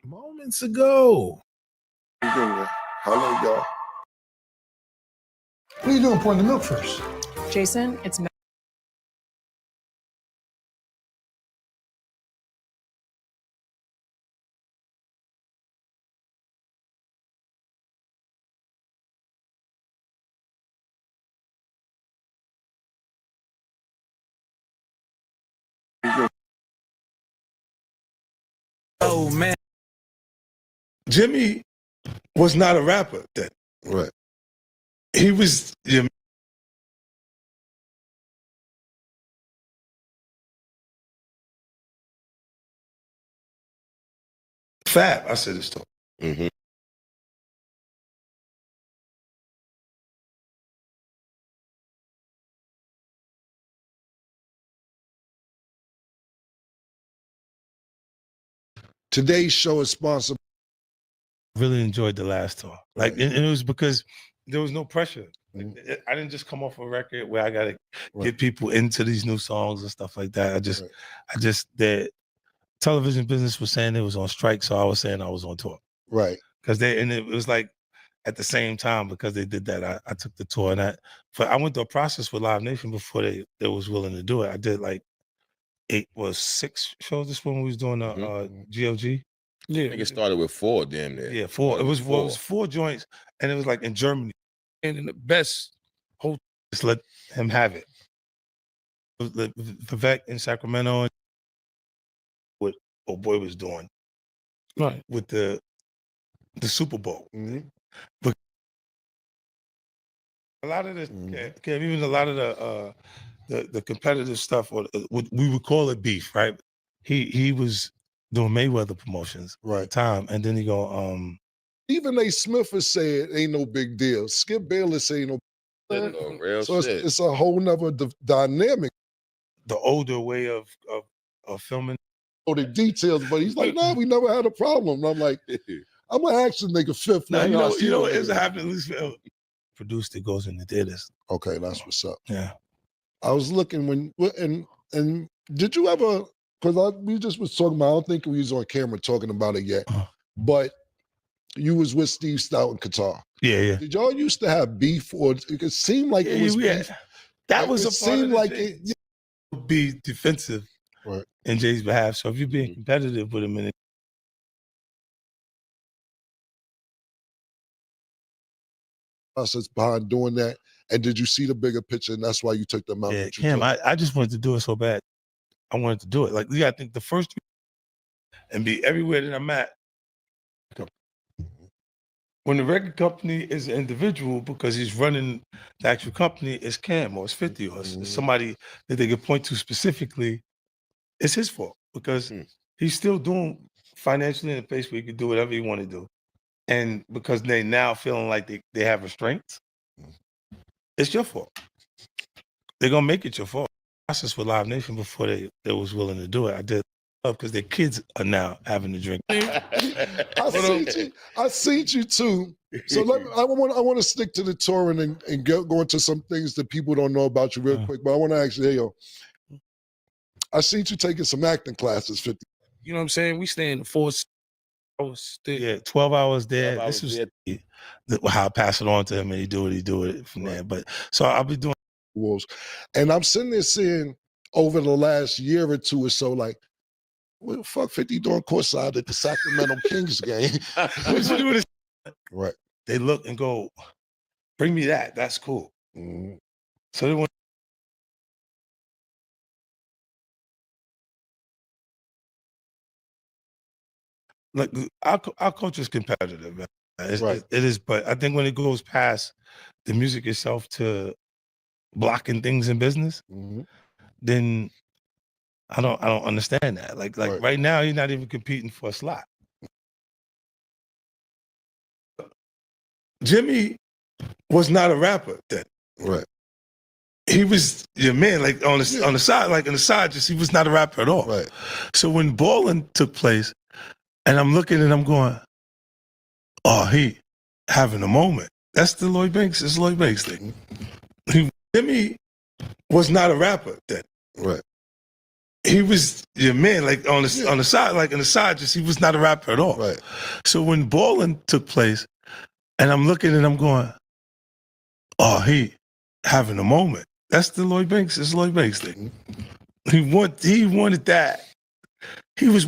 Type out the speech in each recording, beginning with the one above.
moments ago. Hello, y'all. What are you doing pouring the milk first? Jason, it's Oh man, Jimmy was not a rapper then. Right. He was. Fab, I said this to him. Mm-hmm. Today's show is sponsored. Really enjoyed the last tour. Like, Right. and it was because there was no pressure. Mhm. I didn't just come off a record where I got to Right. get people into these new songs and stuff like that. Right. The television business was saying it was on strike, so I was saying I was on tour. Right. Because it was like at the same time, because they did that, I took the tour, and I went through a process with Live Nation before they was willing to do it. I did like 6 shows this when we was doing the GLG. Yeah, I think it started with 4, damn near. Yeah, 4. It was 4 joints, and it was like in Germany. And in the best whole, Just let him have it. Vivek in Sacramento, what old boy was doing right? with the Super Bowl. Mm-hmm. But a lot of this, even a lot of the competitive stuff, or what we would call it beef, right? He was doing Mayweather promotions at the time, and then he go, even A. Smith has said ain't no big deal. Skip Bayless ain't no Real so shit. it's a whole nother dynamic. The older way of filming. Oh, the details, but he's like, no, we never had a problem. And I'm like, I'm gonna actually make a fifth. Now, you know what is happening, at least produced, it goes in the theaters. Okay, that's what's up. Yeah. I was looking and did you ever, because we just was talking about, I don't think we was on camera talking about it yet, but you was with Steve Stout in Qatar. Yeah. Did y'all used to have beef, or it seemed like it was beef? That was it a part seemed of the like thing. it. Be defensive in Jay's behalf. So if you're being competitive with him, process behind doing that, and did you see the bigger picture, and that's why you took them out? Yeah, Cam, I just wanted to do it so bad. I wanted to do it. Like, I think the first and be everywhere that I'm at. When the record company is an individual, because he's running the actual company, it's Cam or it's 50 or it's somebody that they can point to specifically, it's his fault, because he's still doing financially in a place where he can do whatever he want to do. And because they now feeling like they have restraints, it's your fault. They're going to make it your fault. Process with Live Nation before they was willing to do it. I did because their kids are now having to drink. I seen you too. So I want to stick to the touring and go into some things that people don't know about you real quick. But I want to actually, I seen you taking some acting classes. 50. You know what I'm saying? We stay in the 4 hours. Yeah, 12 hours there. This was how I pass it on to him, and he do it from there. But so I'll be doing. And I'm sitting there seeing over the last year or two or so, like, what the fuck 50 doing courtside at the Sacramento Kings game? What you doing? Right. They look and go, bring me that. That's cool. Mm-hmm. So they want. Like, our culture is competitive, man. It is, but I think when it goes past the music itself to blocking things in business, then I don't understand that. Like right now, you're not even competing for a slot. Jimmy was not a rapper then. Right. He was your man, like on the side, like on the side, just he was not a rapper at all. Right. So when Ballin' took place, and I'm looking and I'm going, oh, he having a moment. That's the Lloyd Banks. It's Lloyd Banks thing. Jimmy was not a rapper then. Right. he was your man, like on the side, like in the side, just he was not a rapper at all. Right. So when balling took place, and I'm looking and I'm going, oh, he having a moment. That's the Lloyd Banks. It's Lloyd Banks thing. He wanted that. He was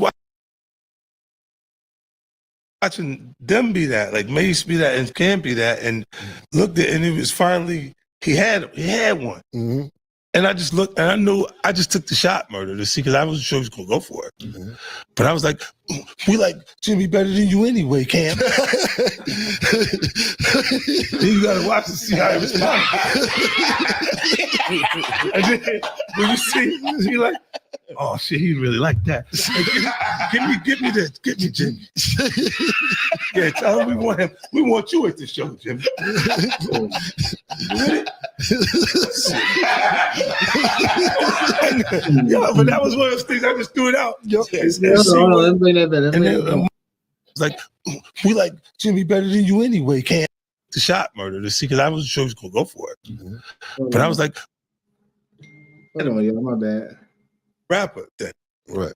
watching them be that, like Mace be that, and Cam be that, and looked at, and it was finally he had one. Mm-hmm. And I just looked, and I knew I just took the shot, murder, to see, because I wasn't sure he was gonna go for it. Mm-hmm. But I was like, we like Jimmy better than you anyway, Cam. You gotta watch to see how he responds. And then when you see, he like, oh shit, he really like that. Like, give me that, get me Jimmy. Yeah, tell him we want him. We want you at the show, Jimmy. Yeah, but that was one of those things I just threw it out. Hold on, let's bring that back. And then it's like, we like Jimmy better than you anyway, Cam. The shot, murder, to see, because I wasn't sure he was gonna go for it. But I was like, hold on, y'all, my bad. rapper then. Right.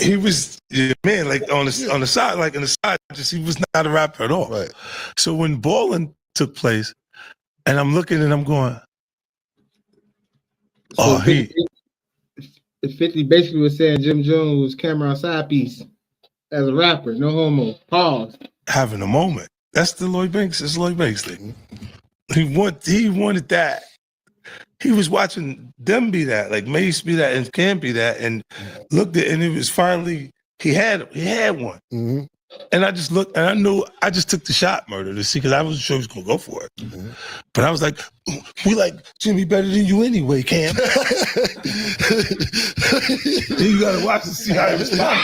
He was your man, like on the side, like in the side, just he was not a rapper at all. Right. So when balling took place, and I'm looking and I'm going, oh, So 50 basically was saying Jim Jones was Camron's side piece as a rapper, no homo. Pause. having a moment. That's the Lloyd Banks. It's Lloyd Banks thing. He wanted that. He was watching them be that, like Mace be that, and Cam be that, and looked at, and it was finally he had one. Mm-hmm. And I just looked, and I knew I just took the shot, murder, to see, because I wasn't sure he was gonna go for it. But I was like, we like Jimmy better than you anyway, Cam. You gotta watch to see how he responds.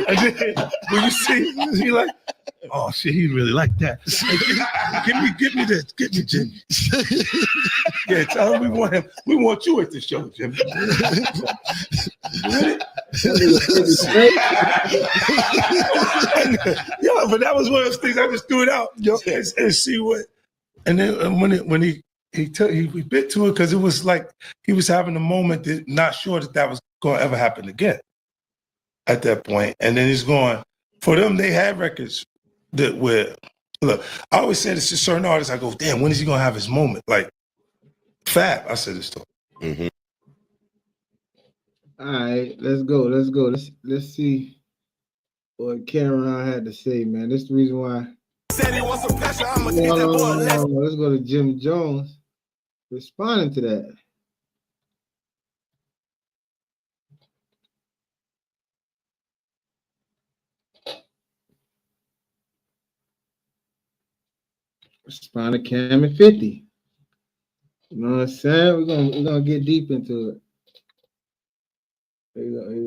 And then when you see, he like, oh shit, he really like that. Like, give me that, get me Jimmy. Yeah, tell him we want you at the show, Jimmy. Yeah, but that was one of those things I just threw it out and see what. And then when he bit to it, because it was like he was having a moment that not sure that was going to ever happen again at that point. And then he's going, for them, they had records that were, look, I always say this to certain artists, I go, damn, when is he going to have his moment? Like Fab, I said this to him. Mm-hmm. All right, let's go. Let's see what Camron had to say, man. This is the reason why. Said he wants some pressure, I'ma Hold get that boy. on. Let's go to Jim Jones responding to that. Respond to Cam and 50. You know what I'm saying? We're gonna get deep into it. They're gonna let it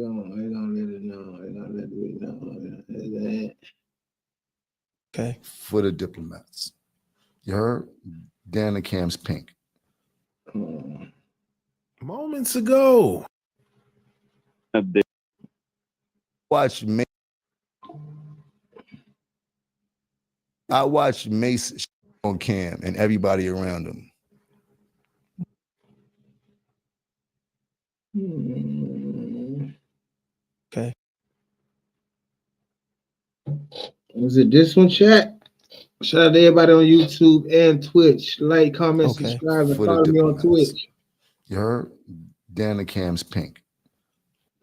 know. They're gonna let it know. Okay. For the diplomats. You heard? Dan and Cam's pink. Moments ago. Watch Mace. I watched Mace on Cam and everybody around him. Okay. Was it this one, chat? Shout out to everybody on YouTube and Twitch. Like, comment, Okay. subscribe, and For the follow me on diplomats. Twitch. You heard? Dan and Cam's pink.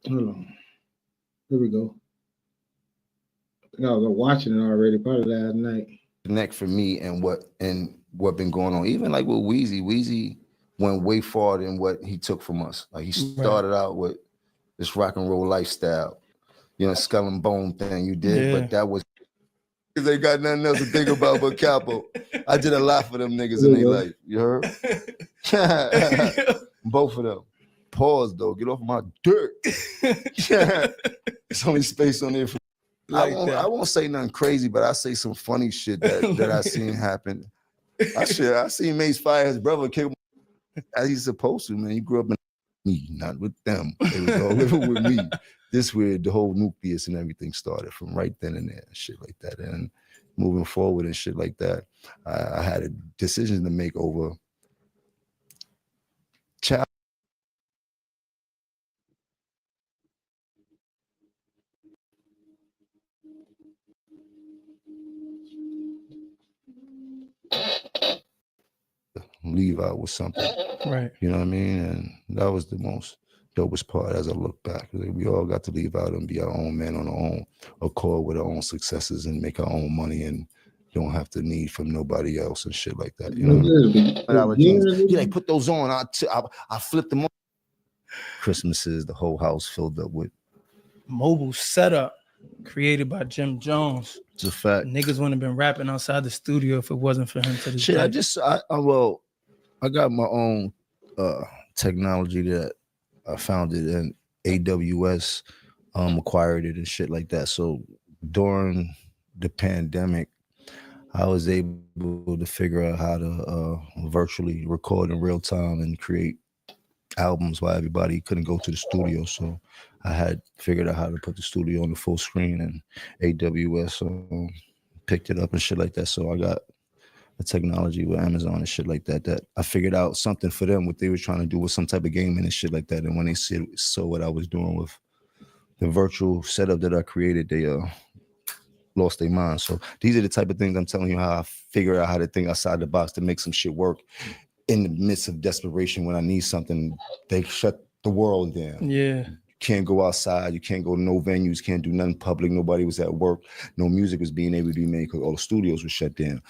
Hold on. Here we go. I think I was watching it already, probably last night. Connect for me and what been going on. Even like with Weezy. Weezy went way farther than what he took from us. Like he started out with this rock and roll lifestyle, you know, skull and bone thing you did, but that was because they got nothing else to think about but Capo. I did a lot for them niggas in their life. You heard? Both of them. Pause though. Get off my dirt. It's only space on there for I won't say nothing crazy, but I say some funny shit that I seen happen. I seen Mace fire his brother kick him as he's supposed to, man. He grew up in me, not with them. They was all living with me. This where the whole nucleus and everything started from right then and there, and shit like that. And moving forward and shit like that, I had a decision to make over child leave out with something. Right. You know what I mean? And that was the most dopest part as I look back. We all got to leave out and be our own man on our own accord with our own successes and make our own money and don't have to need from nobody else and shit like that. You know? He like, put those on. I flipped them on. Christmases, the whole house filled up with mobile setup created by Jim Jones. It's a fact. Niggas wouldn't have been rapping outside the studio if it wasn't for him to this shit. day. I got my own technology that I founded in AWS, acquired it and shit like that. So during the pandemic, I was able to figure out how to virtually record in real time and create albums while everybody couldn't go to the studio. So I had figured out how to put the studio on the full screen, and AWS picked it up and shit like that. So I got the technology with Amazon and shit like that, that I figured out something for them, what they were trying to do with some type of gaming and shit like that. And when they saw what I was doing with the virtual setup that I created, they lost their mind. So these are the type of things I'm telling you how I figure out how to think outside the box to make some shit work in the midst of desperation. When I need something, they shut the world down. Yeah. You can't go outside. You can't go to no venues. Can't do nothing public. Nobody was at work. No music was being able to be made because all the studios were shut down.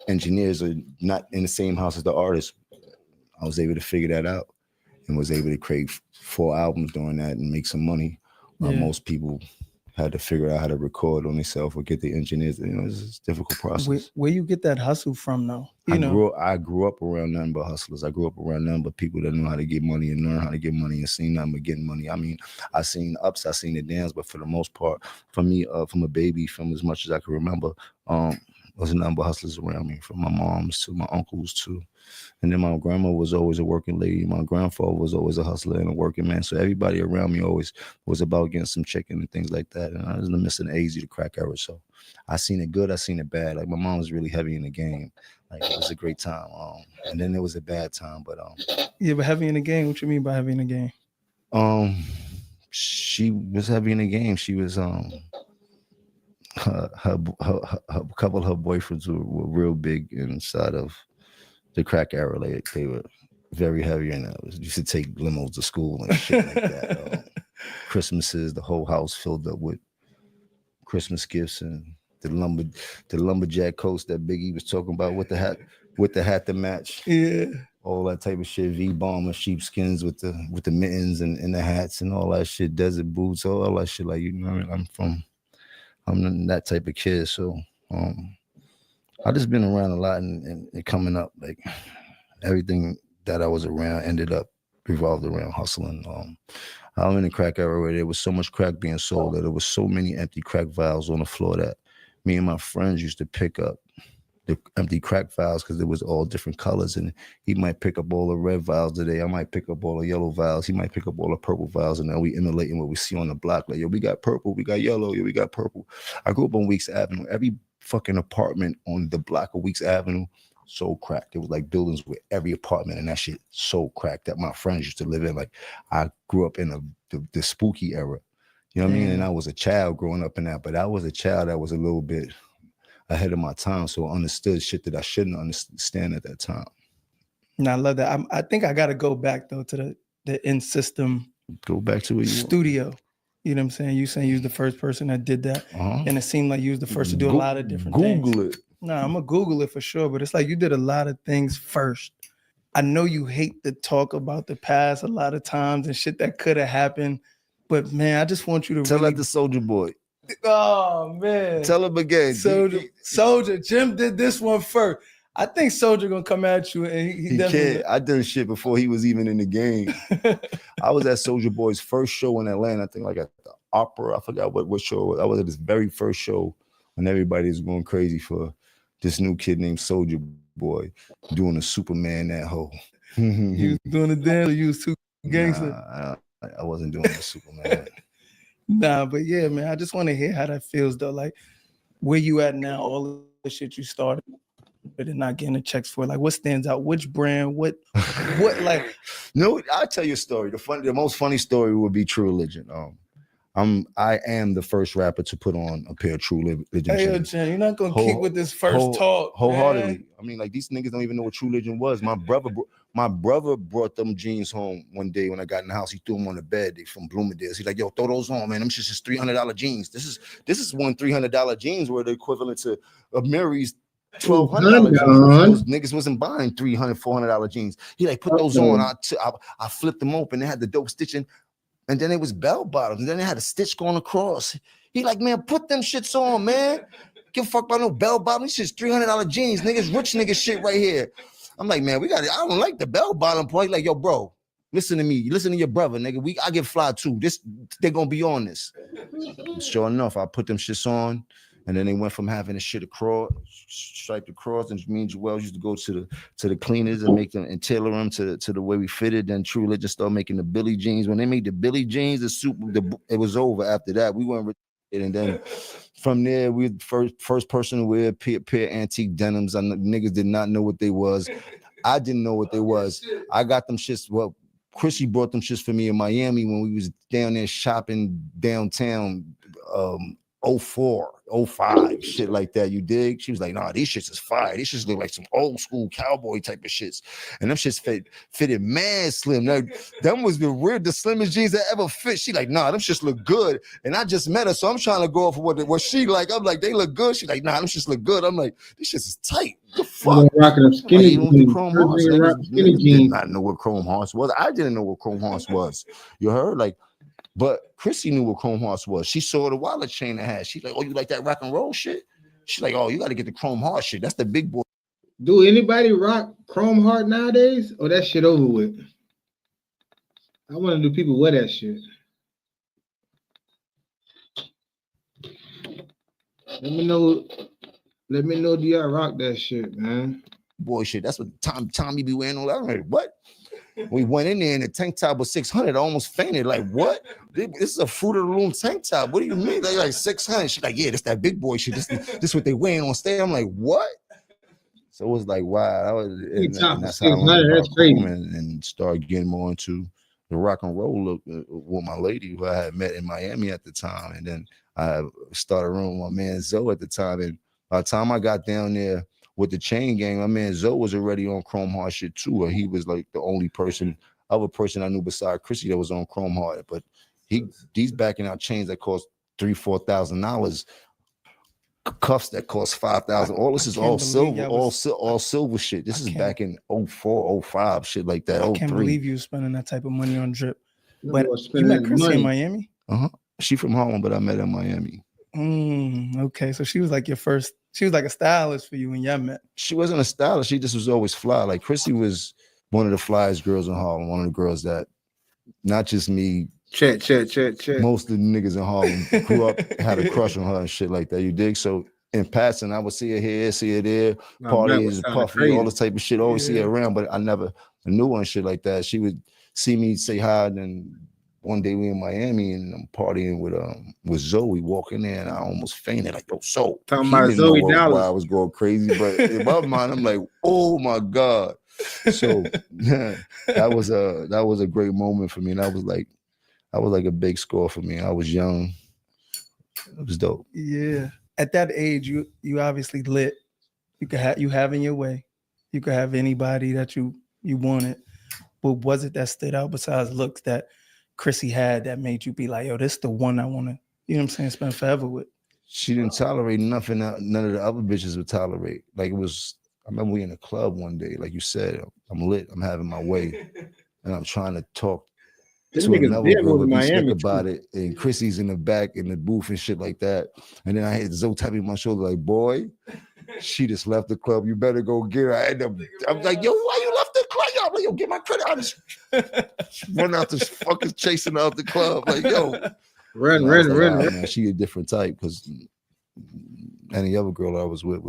Engineers are not in the same house as the artists. I was able to figure that out and was able to create 4 albums during that and make some money. Most people had to figure out how to record on themselves or get the engineers. You know, it's a difficult process. Where you get that hustle from, though? I grew up around nothing but hustlers. I grew up around nothing but people that know how to get money and learn how to get money and seen nothing but getting money. I mean, I seen ups, I seen the downs, but for the most part, for me, from a baby, from as much as I can remember, was nothing but hustlers around me, from my moms to my uncles to, and then my grandma was always a working lady. My grandfather was always a hustler and a working man. So everybody around me always was about getting some chicken and things like that. And I was in the midst of the AZ to crack era. So I seen it good, I seen it bad. Like my mom was really heavy in the game. Like it was a great time. And then there was a bad time, but yeah, but heavy in the game. What you mean by heavy in the game? She was heavy in the game. She was her couple of her boyfriends were real big inside of the crack era. Like they were very heavy, and used to take limos to school and shit like that. Christmases, the whole house filled up with Christmas gifts and the lumberjack coats that Biggie was talking about with the hat to match. Yeah. All that type of shit, V-bomber, sheepskins with the mittens and the hats and all that shit, desert boots, all that shit. Like, you know, I'm that type of kid. So I just been around a lot and coming up, like everything that I was around ended up revolved around hustling. I'm in the crack era where there was so much crack being sold that there was so many empty crack vials on the floor that me and my friends used to pick up the empty crack vials because it was all different colors, and he might pick up all the red vials today. I might pick up all the yellow vials. He might pick up all the purple vials, and then we emulating what we see on the block. Like, yo, we got purple, we got yellow, yo, we got purple. I grew up on Weeks Avenue. Every fucking apartment on the block of Weeks Avenue so cracked. It was like buildings with every apartment, and that shit so cracked that my friends used to live in. Like, I grew up in the spooky era. You know what I mean? And I was a child growing up in that, but I was a child that was a little bit ahead of my time, so I understood shit that I shouldn't understand at that time. And I love that. I think I got to go back though to the in system. Go back to where you studio. You know what I'm saying? You saying you was the first person that did that, and it seemed like you was the first to do a lot of different things. Google it. Nah, I'm gonna Google it for sure. But it's like you did a lot of things first. I know you hate to talk about the past a lot of times and shit that could have happened, but man, I just want you to tell that to Soldier Boy. Oh man, tell him again. Soldier, Jim did this one first. I think Soldier gonna come at you, and he definitely can't. I did shit before he was even in the game. I was at Soldier Boy's first show in Atlanta. I think like at the Opera. I forgot what show. I was at his very first show when everybody was going crazy for this new kid named Soldier Boy doing a Superman that hoe. You was doing the dance, or you was too gangster? Nah, I wasn't doing the Superman. Nah, but yeah, man, I just want to hear how that feels though. Like, where you at now? All the shit you started, but not getting the checks for. Like, what stands out? Which brand? What? Like? No, I'll tell you a story. The most funny story would be True Religion. I am the first rapper to put on a pair of True Religion Hey, yo, jeans. Jen, you're not gonna kick with this first talk, wholeheartedly. man. I mean, like these niggas don't even know what True Religion was. My brother brought them jeans home one day when I got in the house. He threw them on the bed. They from Bloomingdale's. He's like, "Yo, throw those on, man. Them shit's just $300 jeans. This is one $300 jeans were the equivalent to a Mary's $1,200 jeans. Those niggas wasn't buying $300, $400 jeans. He like put those on. I flipped them open. They had the dope stitching, and then it was bell bottoms, and then they had a stitch going across. He like, man, put them shits on, man. Give a fuck about no bell bottom. This shit's $300 jeans, niggas, rich nigga shit right here. I'm like, man, we got it. I don't like the bell bottom part. Like, yo, bro, listen to me. Listen to your brother, nigga. I get fly too. They gonna be on this. Sure enough, I put them shits on. And then they went from having the shit across, striped across, and me and Joel used to go to the cleaners and make them and tailor them to the way we fitted. Then True Religion started making the Billy jeans. When they made the Billy jeans, it was over after that. We weren't, and then from there, we were the first person to wear pair antique denims. Niggas did not know what they was. I didn't know what they was. I got them shits. Well, Chrissy brought them shits for me in Miami when we was down there shopping downtown. 04, 05, shit like that. You dig? She was like, nah, these shits is fire. These shits look like some old school cowboy type of shits. And them shits fitted mad slim. Now, them was the slimmest jeans that ever fit. She like, nah, them shits look good. And I just met her, so I'm trying to go off of what she like. I'm like, they look good. She like, nah, them shits look good. I'm like, these shits is tight. The fuck? Rocking them skinny jeans. Niggas did not know what Chrome Hearts was. I didn't know what Chrome Hearts was. You heard? Like, but Chrissy knew what Chrome Hearts was. She saw the wallet chain it had. She's like, oh, you like that rock and roll shit? She's like, oh, you got to get the Chrome Heart shit. That's the big boy. Do anybody rock Chrome Heart nowadays? Or that shit over with? I want to do people wear that shit. Let me know. Do y'all rock that shit, man? Boy, shit. That's what Tommy be wearing all that. I'm like, what? We went in there and the tank top was 600. I almost fainted. Like, what? This is a Fruit of the Loom tank top. What do you mean? They like 600. She's like, yeah, that's that big boy shit. This what they wearing on stage. I'm like, what? So it was like, wow. And that's how I learned about Chrome and started getting more into the rock and roll look with my lady who I had met in Miami at the time. And then I started running with my man Zoe at the time. And by the time I got down there with the chain gang, my man Zoe was already on Chrome Heart shit too. He was like the only other person I knew beside Chrissy that was on Chrome Heart. But he's backing out chains that cost $3,000-$4,000, cuffs that cost $5,000. All this is all silver, all silver shit. This is back in 04, 05, shit like that. I can't believe you spending that type of money on drip. But you met Chrissy in Miami? She from Harlem, but I met her in Miami. Okay, so she was like your first. She was like a stylist for you when y'all met. She wasn't a stylist. She just was always fly. Like Chrissy was one of the flyest girls in Harlem. One of the girls that, not just me. Check. Most of the niggas in Harlem grew up, had a crush on her and shit like that. You dig? So in passing, I would see her here, see her there, parties, puffy, all this type of shit. Always see her around, but I never knew her and shit like that. She would see me, say hi, and then one day we in Miami and I'm partying with Zoe, walking there and I almost fainted. Like, yo, so talking about Zoe Dallas. Why I was going crazy, but in my mind, I'm like, oh my God. So yeah, that was a great moment for me. And that was like a big score for me. I was young. It was dope. Yeah. At that age, you obviously lit. You having your way. You could have anybody that you wanted. But was it that stood out besides looks that Chrissy had that made you be like, yo, this is the one I want to, you know what I'm saying, spend forever with? She didn't tolerate nothing none of the other bitches would tolerate. Like I remember we in a club one day, like you said, I'm lit, I'm having my way, and I'm trying to talk to another girl to be slick about it, and Chrissy's in the back in the booth and shit like that. And then I had Zoe tapping my shoulder like, boy, she just left the club. You better go get her. I'm like, yo, why you left the club? I'm like, yo, get my credit. I just run out this fucking chasing out the club. Like, yo, run. Man, she a different type because any other girl I was with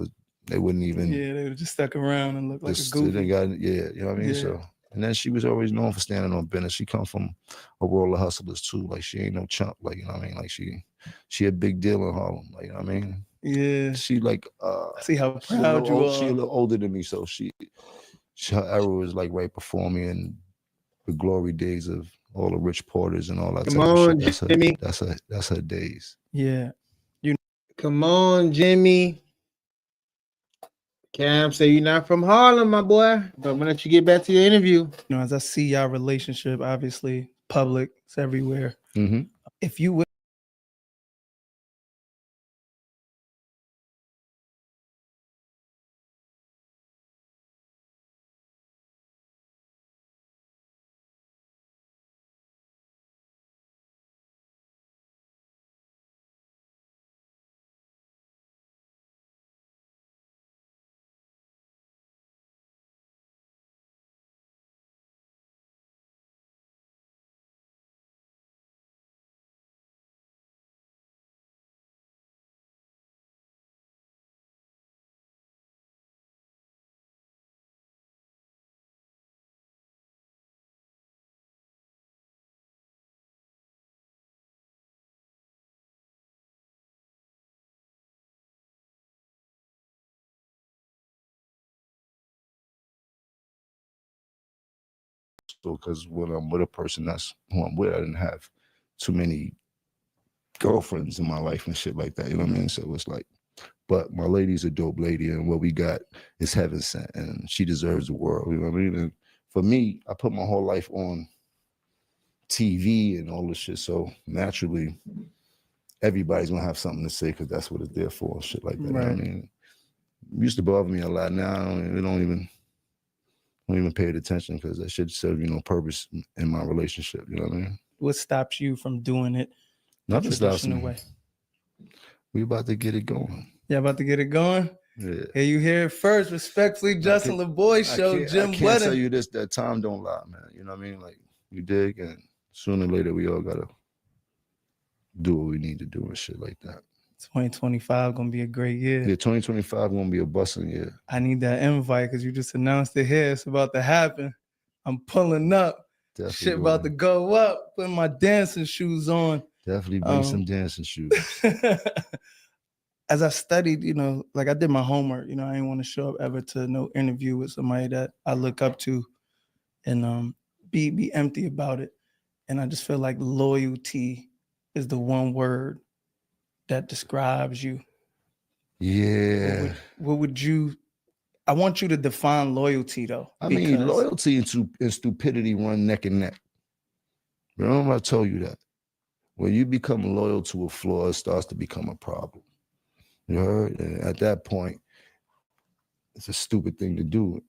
they wouldn't even. Yeah, they would have just stuck around and looked like a goofy. You know what I mean? Yeah. So, and then she was always known for standing on business. She come from a world of hustlers too. Like she ain't no chump. Like, you know what I mean? Like she a big deal in Harlem. Like, you know what I mean? Yeah. She like see how proud you are. She a little older than me, so her era was like right before me in the glory days of all the Rich Porters and all that Come type of on, shit. Jimmy. That's her days. Yeah. Come on, Jimmy. Cam say you're not from Harlem, my boy. But I'm gonna let you get back to your interview. You know, as I see y'all relationship, obviously public, it's everywhere. Mm-hmm. If you would So, because when I'm with a person that's who I'm with, I didn't have too many girlfriends in my life and shit like that. You know what I mean? So it's like, but my lady's a dope lady, and what we got is heaven sent, and she deserves the world. You know what I mean? And for me, I put my whole life on TV and all this shit. So naturally, everybody's gonna have something to say because that's what it's there for and shit like that. Right. You know what I mean? It used to bother me a lot. Now I don't even pay it attention because that shit serve no purpose in my relationship. You know what I mean? what stops you from doing it the Nothing stops traditional me. way? We about to get it going. Yeah, about to get it going. Yeah. Here you hear it first. Respectfully, Justin LeBoy Show, Jim I can't Wedding. tell you this, that time don't lie, man. You know what I mean? Like, you dig, and sooner or later we all gotta do what we need to do and shit like that. 2025 gonna be a great year. Yeah, 2025 gonna be a busting year. I need that invite because you just announced it here. It's about to happen. I'm pulling up. Definitely Shit about to go up. Putting my dancing shoes on. Definitely bring some dancing shoes. As I studied, you know, like I did my homework, you know, I didn't want to show up ever to no interview with somebody that I look up to and be empty about it. And I just feel like loyalty is the one word that describes you. Yeah. What would you, I want you to define loyalty though. I mean, loyalty and stupidity run neck and neck. Remember I told you that. When you become loyal to a flaw, it starts to become a problem. You heard? And at that point, it's a stupid thing to do. You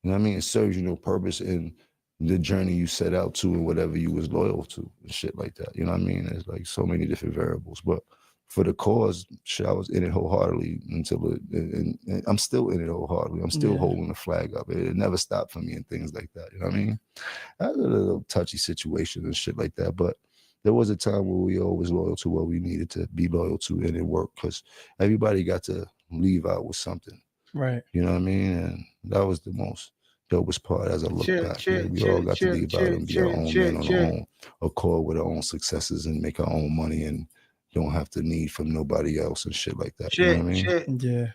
know what I mean? It serves you no purpose in the journey you set out to and whatever you was loyal to and shit like that. You know what I mean? There's like so many different variables. But for the cause, shit, I was in it wholeheartedly until and I'm still in it wholeheartedly. I'm still holding the flag up. It never stopped for me and things like that. You know what I mean? That's a little touchy situation and shit like that. But there was a time where we always loyal to what we needed to be loyal to, and it worked because everybody got to leave out with something. Right. You know what I mean? And that was the most dopest part as I look back. We all got to leave out and be our own men on our own accord with our own successes and make our own money and don't have to need from nobody else and shit like that. You know what I mean? Yeah.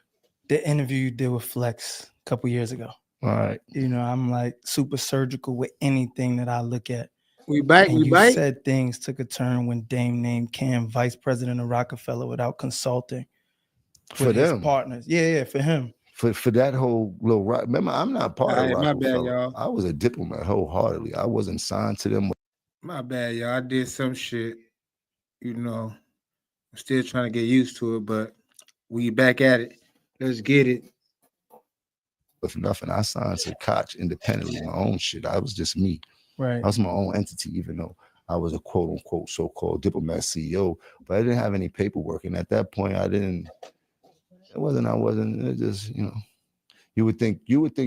The interview you did with Flex a couple years ago. All right. You know, I'm like super surgical with anything that I look at. We bite. And you said things took a turn when Dame named Cam vice president of Rockefeller without consulting with his partners. Yeah, for him. For that whole little rock. Remember, I'm not part of Rockefeller. My bad, y'all. I was a diplomat wholeheartedly. I wasn't signed to them. My bad, y'all. I did some shit. You know, I'm still trying to get used to it, but we back at it. Let's get it. If nothing, I signed to Koch independently, my own shit. I was just me. Right. I was my own entity, even though I was a quote unquote so-called diplomat CEO, but I didn't have any paperwork. And at that point, it just, you know, you would think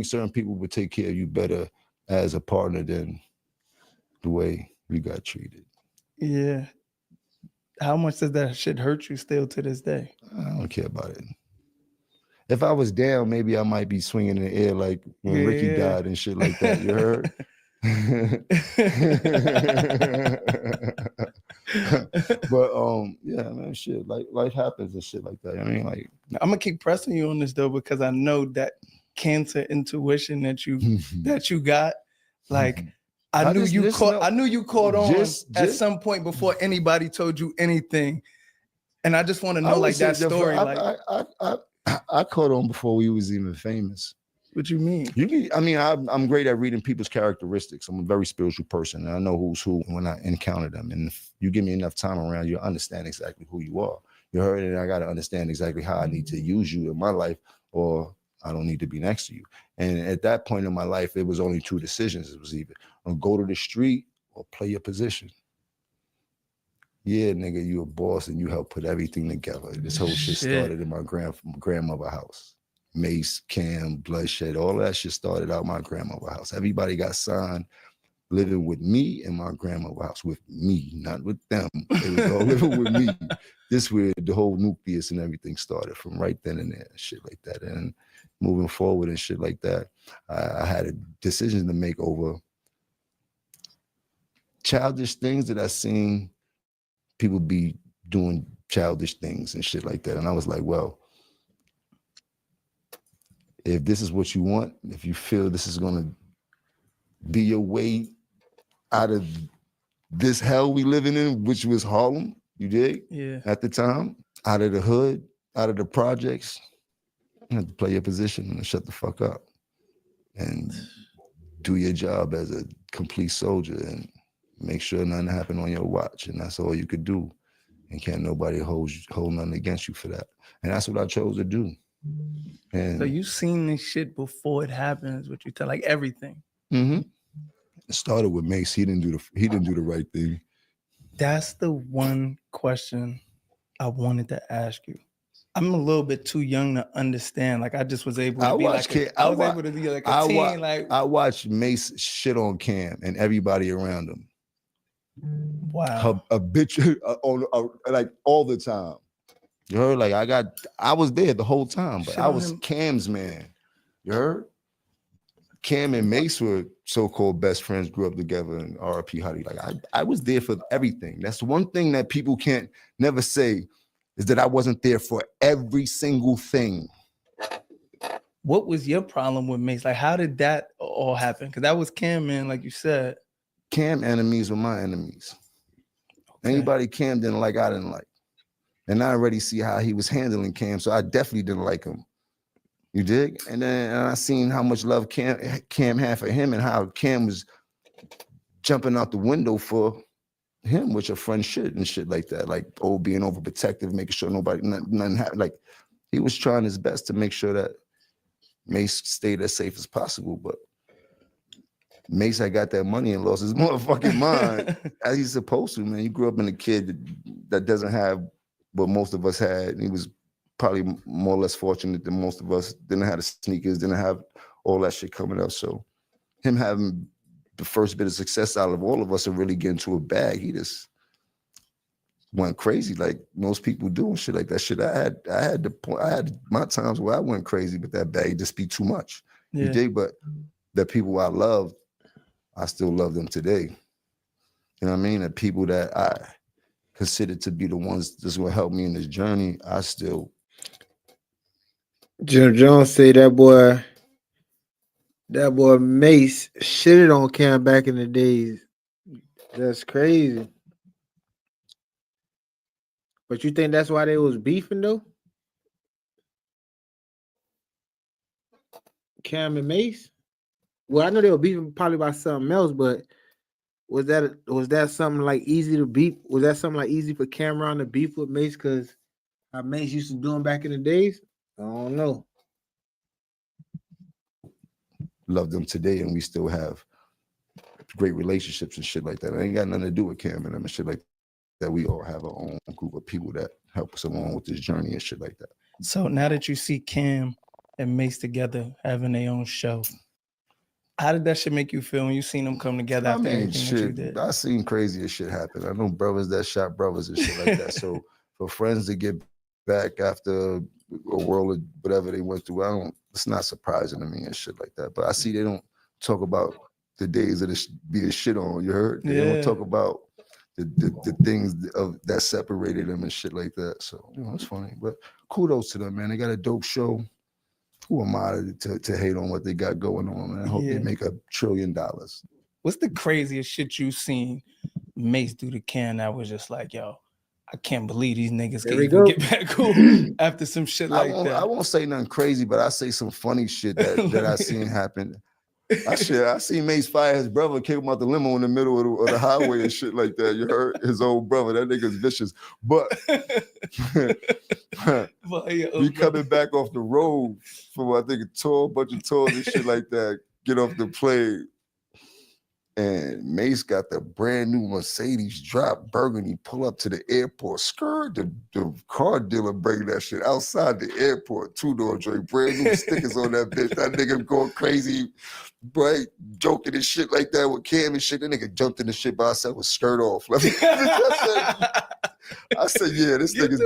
certain people would take care of you better as a partner than the way we got treated. Yeah. How much does that shit hurt you still to this day? I don't care about it. If I was down, maybe I might be swinging in the air like when Ricky died and shit like that. You heard? But yeah, man, shit, like life happens and shit like that. I mean, like, I'm gonna keep pressing you on this though, because I know that cancer intuition that you got, like, I knew just you listen caught. up. I knew you caught on Just- at some point before anybody told you anything, and I just want to know like that story. I caught on before we was even famous. What you mean? I'm great at reading people's characteristics. I'm a very spiritual person, and I know who's who when I encounter them. And if you give me enough time around, you'll understand exactly who you are. You heard it, and I got to understand exactly how I need to use you in my life, or I don't need to be next to you. And at that point in my life, it was only two decisions. It was either go to the street or play your position. Yeah, nigga, you a boss and you help put everything together. This whole shit started in my grandmother's house. Mace, Cam, Bloodshed, all that shit started out my grandmother's house. Everybody got signed living with me in my grandmother's house, with me, not with them. They was all living with me. This where the whole nucleus and everything started from right then and there, shit like that. And moving forward and shit like that, I had a decision to make over childish things that I seen people be doing childish things and shit like that. And I was like, well, if this is what you want, if you feel this is going to be your way out of this hell we living in, which was Harlem, you dig? Yeah. At the time, out of the hood, out of the projects, you have to play your position and shut the fuck up and do your job as a complete soldier and make sure nothing happened on your watch. And that's all you could do. And can't nobody hold nothing against you for that. And that's what I chose to do. And So you seen this shit before it happens, what you tell, like everything. it started with Mace. He didn't do the right thing. That's the one question I wanted to ask you. I'm a little bit too young to understand. Like I just was able to be like able to be like a teen. Like I watched Mace shit on Cam and everybody around him. Wow. A bitch like all the time. You heard? Like I was there the whole time, but I was Cam's man. You heard? Cam and Mace were so-called best friends, grew up together, and R.I.P. Huddy. Like I was there for everything. That's one thing that people can't never say is that I wasn't there for every single thing. What was your problem with Mace? Like, how did that all happen? Because that was Cam, man, like you said. Cam enemies were my enemies. Okay. Anybody Cam didn't like, I didn't like. And I already see how he was handling Cam, so I definitely didn't like him. You dig? And then I seen how much love Cam had for him and how Cam was jumping out the window for him, which a friend should and shit like that. Like, being overprotective, making sure nothing happened. Like, he was trying his best to make sure that Mace stayed as safe as possible. But Mace had got that money and lost his motherfucking mind, as he's supposed to, man. He grew up in a kid that doesn't have what most of us had. And he was probably more or less fortunate than most of us. Didn't have the sneakers, didn't have all that shit coming up. So him having the first bit of success out of all of us and really get into a bag, he just went crazy like most people do and shit like that. Shit, I had my times where I went crazy with that bag. It just be too much. Yeah. You dig? But the people I loved, I still love them today. You know what I mean? The people that I consider to be the ones that's gonna help me in this journey, I still. Jim Jones say that boy Mace shitted on Cam back in the days. That's crazy. But you think that's why they was beefing though? Cam and Mace? Well, I know they were beefing probably about something else, but was that something like easy to beef? Was that something like easy for Camron to beef with Mace because how Mace used to do him back in the days? I don't know. Love them today, and we still have great relationships and shit like that. It ain't got nothing to do with Cam and them and shit like that. We all have our own group of people that help us along with this journey and shit like that. So now that you see Cam and Mace together having their own show, how did that shit make you feel when you seen them come together after everything that you did? I seen crazier shit happen. I know brothers that shot brothers and shit like that. So for friends to get back after a world of whatever they went through, it's not surprising to me and shit like that. But I see they don't talk about the days of being shit on, you heard? They don't talk about the things that separated them and shit like that. So, it's funny. But kudos to them, man. They got a dope show. Who am I to hate on what they got going on, man? I hope they make $1 trillion. What's the craziest shit you seen Mace do to Cam that was just like, yo, I can't believe these niggas There can we even go. get back cool after some shit like I that. won't say nothing crazy, but I say some funny shit that I seen happen. I seen Mace fire his brother, kick him out the limo in the middle of the highway and shit like that. You heard his old brother. That nigga's vicious. But he coming back off the road for I think a bunch of tours and shit like that. Get off the plane. And Mace got the brand new Mercedes drop burgundy, pull up to the airport, skirt, the car dealer bring that shit outside the airport, two-door joint, brand new stickers on that bitch. That nigga going crazy, right? Joking and shit like that with Cam and shit. That nigga jumped in the shit by himself with skirt off. I said, yeah, this nigga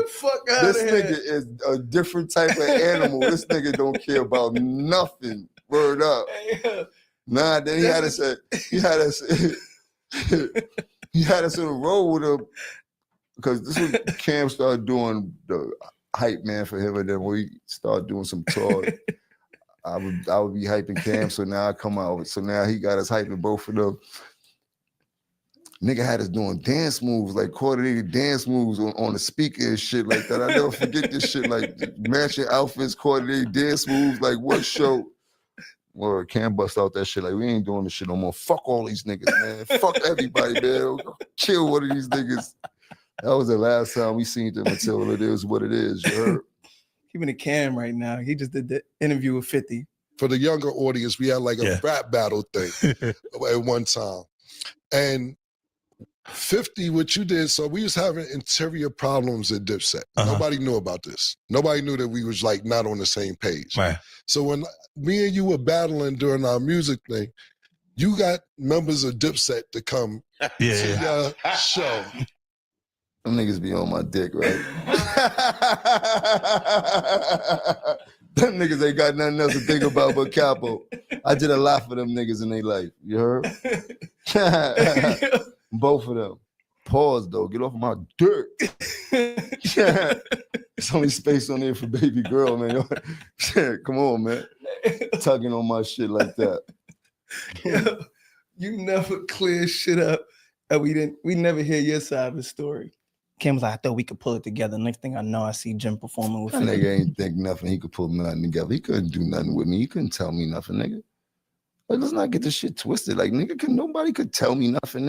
is a different type of animal. This nigga don't care about nothing. Word up. Nah, then he had us on the road with him because this was Cam started doing the hype man for him, and then we started doing some tours. I would be hyping Cam, so now I come out. So now he got us hyping both of them. Nigga had us doing dance moves, like coordinated dance moves on the speaker and shit like that. I never forget this shit, like matching outfits, coordinated dance moves, like what show? Well, Cam bust out that shit like, we ain't doing this shit no more. Fuck all these niggas, man. Fuck everybody, man. Kill one of these niggas. That was the last time we seen them until it is what it is, you heard? Keeping it Cam right now. He just did the interview with 50. For the younger audience, we had like a rap battle thing at one time. And 50, what you did, so we was having interior problems at Dipset. Nobody knew about this. Nobody knew that we was like not on the same page. Right. So when me and you were battling during our music thing, you got members of Dipset to come to your show. Them niggas be on my dick, right? Them niggas ain't got nothing else to think about but Capo. I did a lot for them niggas in their life. You heard? Both of them. Pause though. Get off of my dirt. There's only space on there for baby girl, man. Come on, man. Tugging on my shit like that. You never clear shit up. And we never hear your side of the story. Cam was like, I thought we could pull it together. Next thing I know, I see Jim performing with That him. nigga ain't think nothing. He could pull nothing together. He couldn't do nothing with me. He couldn't tell me nothing, nigga. Like, let's not get this shit twisted. Like, nigga, nobody could tell me nothing,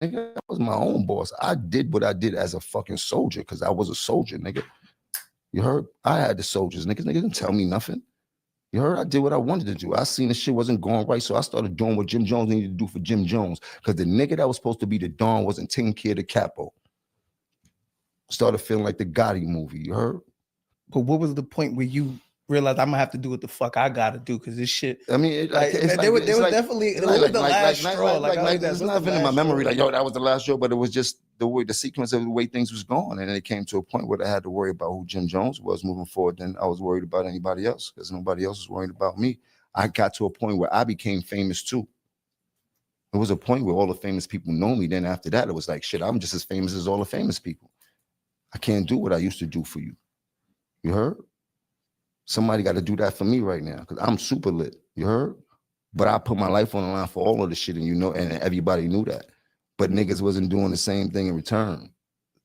nigga. I was my own boss. I did what I did as a fucking soldier because I was a soldier, nigga. You heard? I had the soldiers. Niggas didn't tell me nothing. You heard? I did what I wanted to do. I seen the shit wasn't going right, so I started doing what Jim Jones needed to do for Jim Jones because the nigga that was supposed to be the Don wasn't taking care of the capo. Started feeling like the Gotti movie, you heard? But what was the point where you realized I'm gonna have to do what the fuck I gotta do because this shit? I mean, there was definitely the last straw. Like there's nothing in my memory like, yo, that was the last show, but it was just the way the sequence of the way things was going, and then it came to a point where I had to worry about who Jim Jones was moving forward. Then I was worried about anybody else because nobody else was worried about me. I got to a point where I became famous too. It was a point where all the famous people know me. Then after that, it was like, shit, I'm just as famous as all the famous people. I can't do what I used to do for you. You heard? Somebody got to do that for me right now because I'm super lit. You heard? But I put my life on the line for all of the shit, and you know, and everybody knew that. But niggas wasn't doing the same thing in return.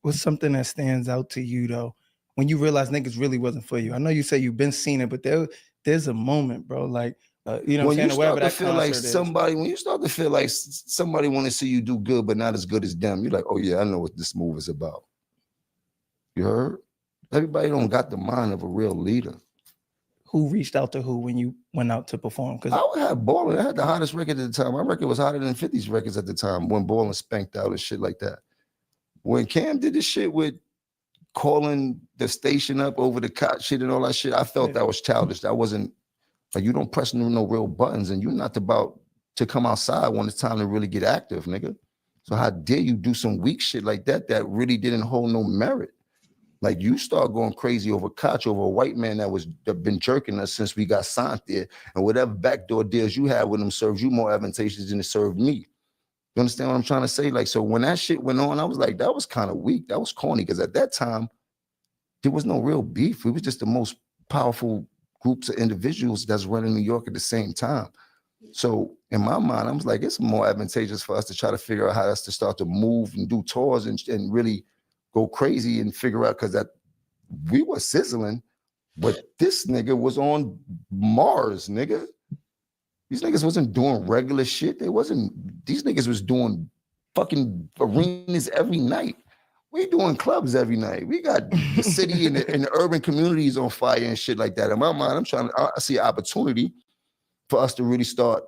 What's something that stands out to you though when you realize niggas really wasn't for you? I know you say you've been seeing it, but there's a moment, bro. Like you know, when what I'm saying, you start to feel like somebody, when you start to feel like somebody want to see you do good, but not as good as them, you're like, oh yeah, I know what this move is about. You heard? Everybody don't got the mind of a real leader. Who reached out to who when you went out to perform? Because I had Ballin'. I had the hottest record at the time. My record was hotter than 50's records at the time when Ballin' spanked out and shit like that. When Cam did this shit with calling the station up over the cot shit and all that shit, I felt that was childish. That wasn't like, you don't press no real buttons, and you're not about to come outside when it's time to really get active, nigga. So how dare you do some weak shit like that really didn't hold no merit? Like, you start going crazy over Koch, over a white man that been jerking us since we got signed there, and whatever backdoor deals you had with him serves you more advantageous than it served me. You understand what I'm trying to say? Like, so when that shit went on, I was like, that was kind of weak. That was corny, because at that time, there was no real beef. We was just the most powerful groups of individuals that's running New York at the same time. So in my mind, I was like, it's more advantageous for us to try to figure out how us to start to move and do tours and really go crazy and figure out, because that we were sizzling, but this nigga was on Mars, nigga. These niggas wasn't doing regular shit. These niggas was doing fucking arenas every night. We doing clubs every night. We got the city and the urban communities on fire and shit like that. In my mind, I see an opportunity for us to really start.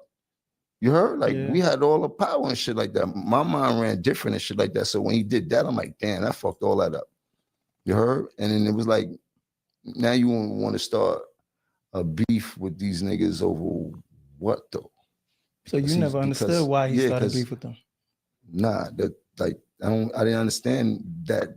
You heard? Like, we had all the power and shit like that. My mind ran different and shit like that. So when he did that, I'm like, damn, that fucked all that up. You heard? And then it was like, now you want to start a beef with these niggas over what though? So you never understood why he started beef with them? Nah, I didn't understand that.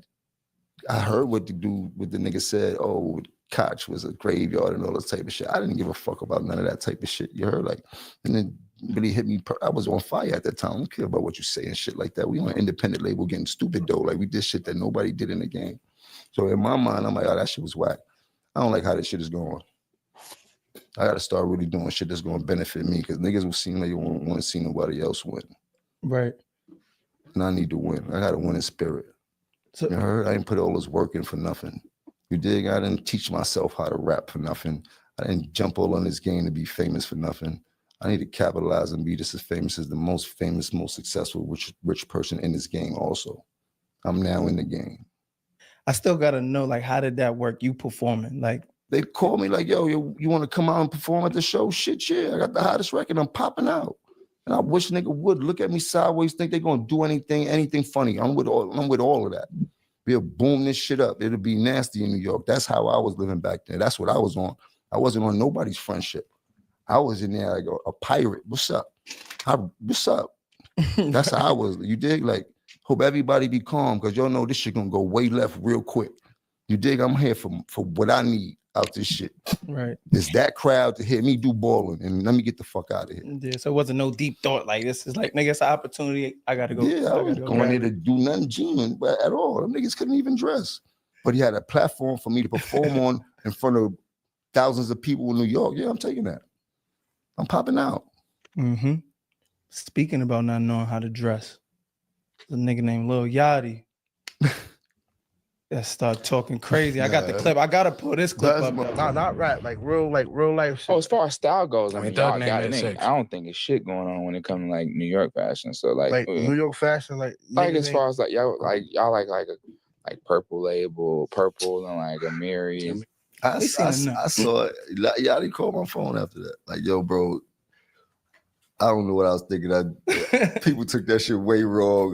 I heard what the nigga said, oh, Koch was a graveyard and all this type of shit. I didn't give a fuck about none of that type of shit. You heard? Like, and then really hit me. I was on fire at that time. I don't care about what you say and shit like that. We on an independent label getting stupid though. Like, we did shit that nobody did in the game. So in my mind, I'm like, oh, that shit was whack. I don't like how this shit is going. I got to start really doing shit that's going to benefit me, because niggas will seem like you won't want to see nobody else win. Right. And I need to win. I got to win in spirit. So, you heard? I didn't put all this work in for nothing. You dig? I didn't teach myself how to rap for nothing. I didn't jump all on this game to be famous for nothing. I need to capitalize and be just as famous as the most famous, most successful, rich person in this game also. I'm now in the game. I still got to know, like, how did that work? You performing? Like, they called me like, yo, you want to come out and perform at the show? Shit, yeah. I got the hottest record. I'm popping out. And I wish nigga would look at me sideways, think they're going to do anything funny. I'm with all of that. We'll boom this shit up. It'll be nasty in New York. That's how I was living back then. That's what I was on. I wasn't on nobody's friendship. I was in there like a pirate. What's up? What's up? That's how I was. You dig? Like, hope everybody be calm, because y'all know this shit going to go way left real quick. You dig? I'm here for what I need out this shit. Right. It's that crowd to hear me do balling and let me get the fuck out of here. Yeah, so it wasn't no deep thought. Like, this is like, nigga, it's an opportunity. I got to go. Yeah, I was going there to do nothing G-man at all. Them niggas couldn't even dress. But he had a platform for me to perform on in front of thousands of people in New York. Yeah, I'm taking that. I'm popping out. Mm-hmm. Speaking about not knowing how to dress, a nigga named Lil Yachty that start talking crazy. I got the clip. I gotta pull this clip up. Not rap, like real life shit. Oh, as far as style goes, I mean, y'all got it. Six. I don't think it's shit going on when it comes to like New York fashion. So like New York fashion, like as far as like y'all like purple label, purple and like a Mary. I saw it. Yachty called my phone after that. Like, yo, bro, I don't know what I was thinking. People took that shit way wrong.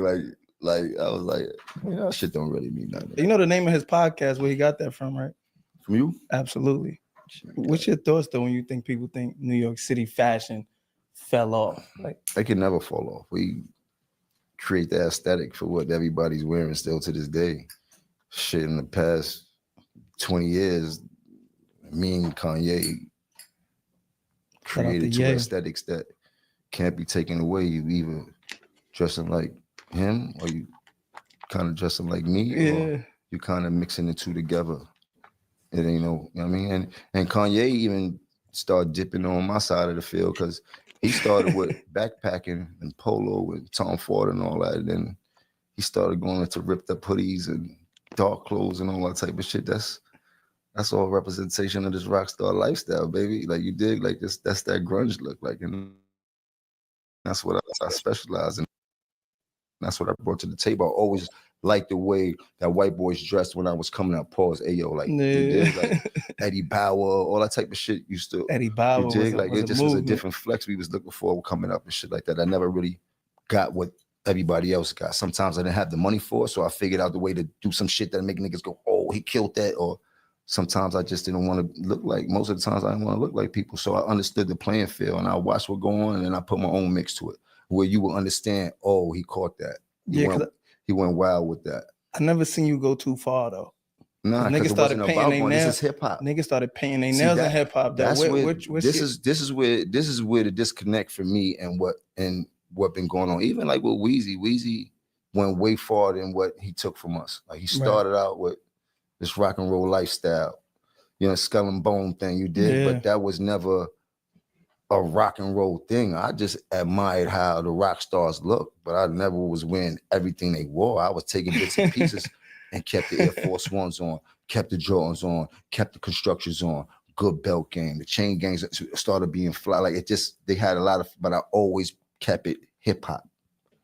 Like I was like, that shit don't really mean nothing. You know the name of his podcast, where he got that from, right? From you? Absolutely. What's your thoughts though when you think people think New York City fashion fell off? Like, they can never fall off. We create the aesthetic for what everybody's wearing still to this day. Shit, in the past 20 years, me and Kanye created two aesthetics that can't be taken away. You either dressing like him, or you kind of dressing like me, or you kind of mixing the two together. It ain't no, you know what I mean? And Kanye even started dipping on my side of the field, because he started with backpacking and polo and Tom Ford and all that. And then he started going into ripped up hoodies and dark clothes and all that type of shit. That's all representation of this rock star lifestyle, baby. Like, you dig? Like, that's that grunge look. Like, and that's what I specialize in. That's what I brought to the table. I always liked the way that white boys dressed when I was coming out. Pause. Ayo, like, you dig? Like Eddie Bauer, all that type of shit used to. Eddie Bauer. You dig? Like, it just was a different flex we was looking for coming up and shit like that. I never really got what everybody else got. Sometimes I didn't have the money for it, so I figured out the way to do some shit that make niggas go, oh, he killed that. Or sometimes I just didn't want to look like, most of the times I didn't want to look like people. So I understood the playing field, and I watched what going on, and then I put my own mix to it, where you will understand, oh, he caught that. He went wild with that. I never seen you go too far though. Nah, niggas started painting their nails. This is hip hop. Niggas started painting their nails in hip hop. This is where the disconnect for me and what been going on. Even like with Weezy. Weezy went way farther than what he took from us. Like, he started out with this rock and roll lifestyle, skull and bone thing you did, but that was never a rock and roll thing. I just admired how the rock stars look, but I never was wearing everything they wore. I was taking bits and pieces and kept the Air Force Ones on, kept the Jordans on, kept the constructions on, good belt game. The chain gangs started being fly. Like it just, they had a lot of, but I always kept it hip hop.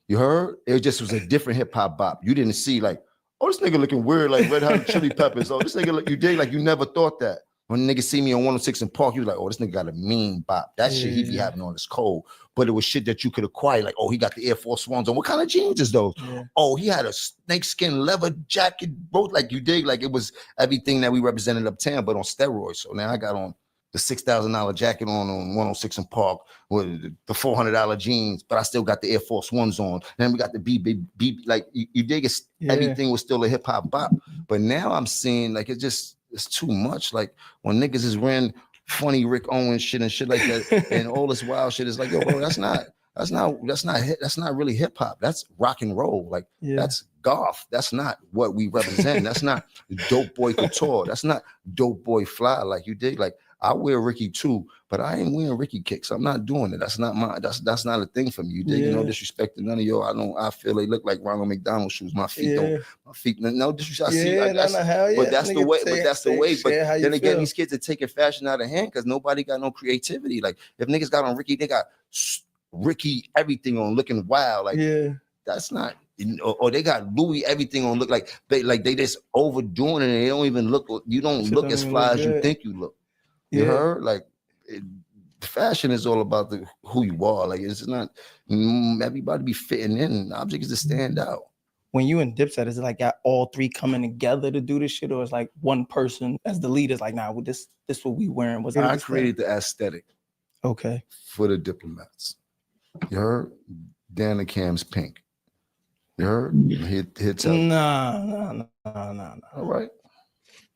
You heard? It just was a different hip hop bop. You didn't see like, oh, this nigga looking weird like Red Hot Chili Peppers. Oh, this nigga look, you dig like you never thought that. When niggas see me on 106 in Park, you was like, oh, this nigga got a mean bop. That shit he be having on his cold. But it was shit that you could acquire. Like, oh, he got the Air Force Ones on. What kind of jeans is those? Yeah. Oh, he had a snakeskin leather jacket. Both like you dig. Like it was everything that we represented uptown, but on steroids. So now I got on the $6,000 jacket on 106 in Park with the $400 jeans, but I still got the Air Force Ones on. Then we got the BB, like you dig it. Everything was still a hip hop bop. But now I'm seeing like it's too much. Like when niggas is wearing funny Rick Owens shit and shit like that, and all this wild shit is like, yo, bro, that's not really hip hop. That's rock and roll. Like that's golf. That's not what we represent. That's not dope boy couture. That's not dope boy fly. Like you dig. Like I wear Ricky too, but I ain't wearing Ricky kicks. I'm not doing it. That's not not a thing for me. You dig? No disrespect to none of y'all. I feel they look like Ronald McDonald shoes. My feet don't. My feet. No disrespect. But that's the way. But that's the way. But then again, these kids are taking fashion out of hand because nobody got no creativity. Like if niggas got on Ricky, they got Ricky everything on looking wild. Like that's not. Or they got Louis everything on look like they just overdoing it. And they don't even look. You don't look as fly as you think you look. You heard? Like fashion is all about who you are. Like it's not everybody be fitting in. The object is to stand out. When you and Dipset, is it like got all three coming together to do this shit, or is like one person as the leader is like, nah, well, this what we wearing? Was I created the aesthetic. Okay. For the diplomats. You heard? Dan the Cam's pink. You heard? Hit tell. Nah. All right.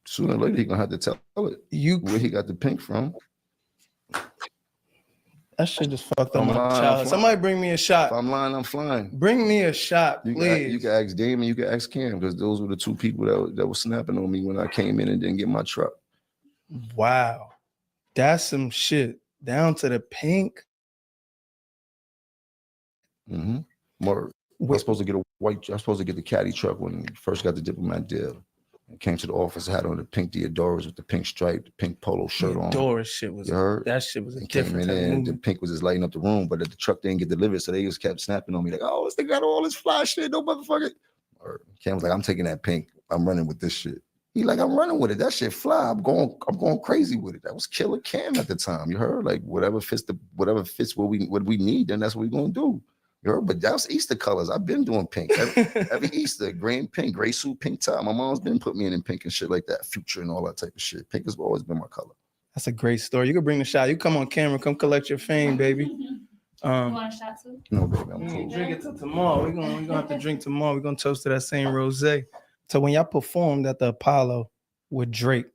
Sooner or later, he gonna have to tell it. Where he got the pink from. That shit just fucked up my child. Somebody bring me a shot. If I'm lying, I'm flying. Bring me a shot, please. You can ask Damon, you can ask Cam, because those were the two people that were snapping on me when I came in and didn't get my truck. Wow. That's some shit. Down to the pink. Mm-hmm. More. I was supposed to get the caddy truck when we first got the diplomat deal. I came to the office, I had on the pink Deodoras with the pink stripe, the pink polo shirt on. Deodora shit was, that shit was a different type of movie. The pink was just lighting up the room, but the truck didn't get delivered, so they just kept snapping on me like, oh, this thing got all this fly shit, no motherfucker. Or Cam was like, I'm taking that pink, I'm running with this shit. He like, I'm running with it, that shit fly, I'm going crazy with it. That was Killer Cam at the time, you heard? Like whatever fits what we need, then that's what we're gonna do. You heard? But that's Easter colors. I've been doing pink. Every Easter, gray and pink, gray suit, pink tie. My mom's been putting me in pink and shit like that, Future and all that type of shit. Pink has always been my color. That's a great story. You can bring the shot. You come on camera, come collect your fame, baby. You want a shot too? No, baby, I'm cool. Drink it till tomorrow. We're gonna have to drink tomorrow. We're gonna toast to that same rosé. So when y'all performed at the Apollo with Drake,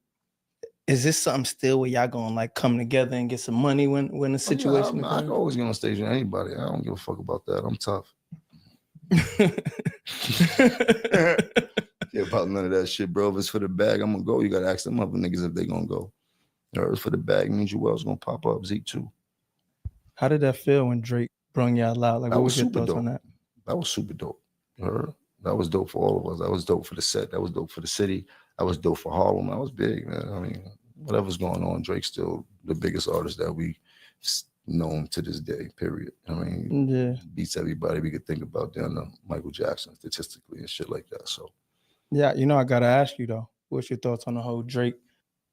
is this something still where y'all gonna like come together and get some money when the situation? I can always get on stage with anybody. I don't give a fuck about that. I'm tough. Yeah, about none of that shit, bro. If it's for the bag, I'm gonna go. You gotta ask them other niggas if they gonna go. Or if for the bag means you was gonna pop up. Zeke too. How did that feel when Drake brung y'all out? Like, what was your thoughts on that? That was super dope. You heard? That was dope for all of us. That was dope for the set. That was dope for the city. That was dope for Harlem. That was big, man. I mean, whatever's going on, Drake's still the biggest artist that we know to this day, period. I mean, beats everybody we could think about down to Michael Jackson statistically and shit like that. So, yeah, I gotta ask you though, what's your thoughts on the whole Drake